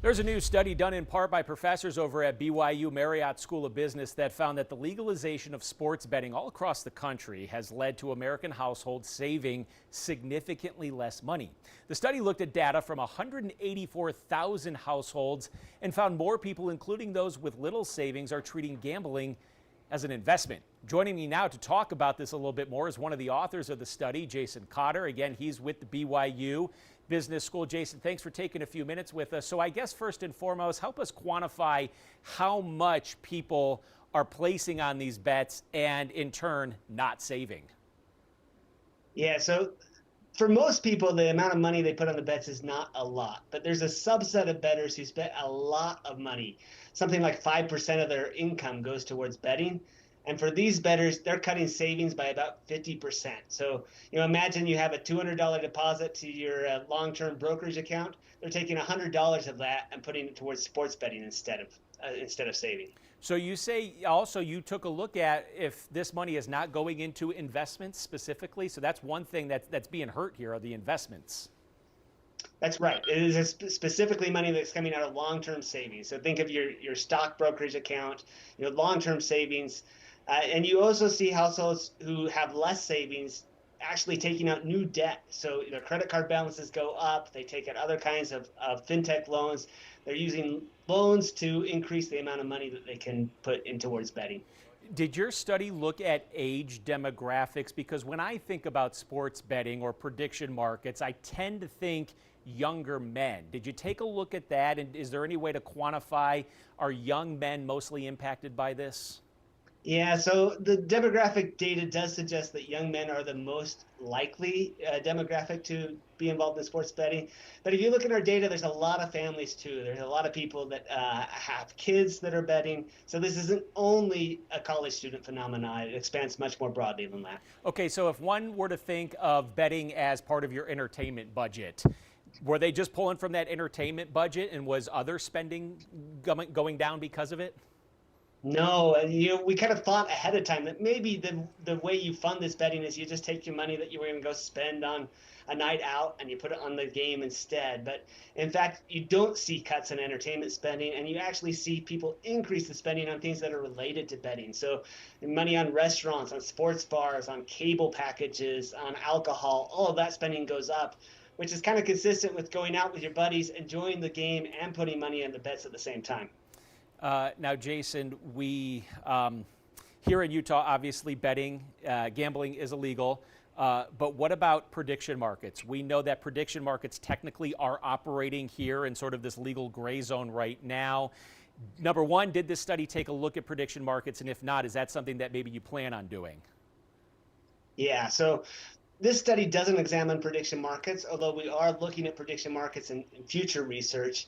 There's a new study done in part by professors over at BYU Marriott School of Business that found that the legalization of sports betting all across the country has led to American households saving significantly less money. The study looked at data from 184,000 households and found more people, including those with little savings, are treating gambling as an investment. Joining me now to talk about this a little bit more is one of the authors of the study, Jason Cotter. Again, he's with the BYU Business School. Jason, thanks for taking a few minutes with us. So I guess first and foremost, help us quantify how much people are placing on these bets and in turn not saving. Yeah, so for most people, the amount of money they put on the bets is not a lot, but there's a subset of bettors who bet a lot of money. Something like 5% of their income goes towards betting. And for these bettors, they're cutting savings by about 50%. So, imagine you have a $200 deposit to your long-term brokerage account. They're taking $100 of that and putting it towards sports betting instead of saving. So you say also you took a look at if this money is not going into investments specifically. So that's one thing that's being hurt here are the investments. That's right. It is specifically money that's coming out of long-term savings. So think of your stock brokerage account, long-term savings. And you also see households who have less savings actually taking out new debt. So their credit card balances go up. They take out other kinds of fintech loans. They're using loans to increase the amount of money that they can put in towards betting. Did your study look at age demographics? Because when I think about sports betting or prediction markets, I tend to think younger men. Did you take a look at that? And is there any way to quantify, are young men mostly impacted by this? Yeah, so the demographic data does suggest that young men are the most likely demographic to be involved in sports betting. But if you look at our data, there's a lot of families too. There's a lot of people that have kids that are betting. So this isn't only a college student phenomenon. It expands much more broadly than that. Okay, so if one were to think of betting as part of your entertainment budget, were they just pulling from that entertainment budget and was other spending going down because of it? No, we kind of thought ahead of time that maybe the way you fund this betting is you just take your money that you were going to go spend on a night out and you put it on the game instead. But in fact, you don't see cuts in entertainment spending, and you actually see people increase the spending on things that are related to betting. So money on restaurants, on sports bars, on cable packages, on alcohol, all of that spending goes up, which is kind of consistent with going out with your buddies, enjoying the game, and putting money on the bets at the same time. Now, Jason, we here in Utah, obviously gambling is illegal. But what about prediction markets? We know that prediction markets technically are operating here in sort of this legal gray zone right now. Number one, did this study take a look at prediction markets? And if not, is that something that maybe you plan on doing? Yeah, so this study doesn't examine prediction markets, although we are looking at prediction markets in future research.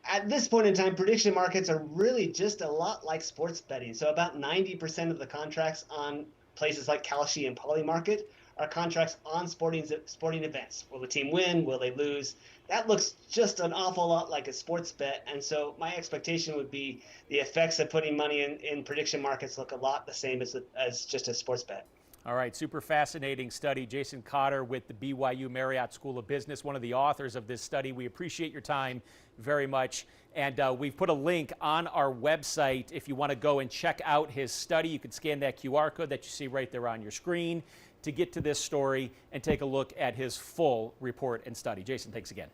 At this point in time, prediction markets are really just a lot like sports betting. So about 90% of the contracts on places like Kalshi and Polymarket are contracts on sporting events. Will the team win? Will they lose? That looks just an awful lot like a sports bet. And so my expectation would be the effects of putting money in prediction markets look a lot the same as just a sports bet. All right, super fascinating study. Jason Cotter with the BYU Marriott School of Business, one of the authors of this study. We appreciate your time very much. And we've put a link on our website. If you want to go and check out his study, you can scan that QR code that you see right there on your screen to get to this story and take a look at his full report and study. Jason, thanks again.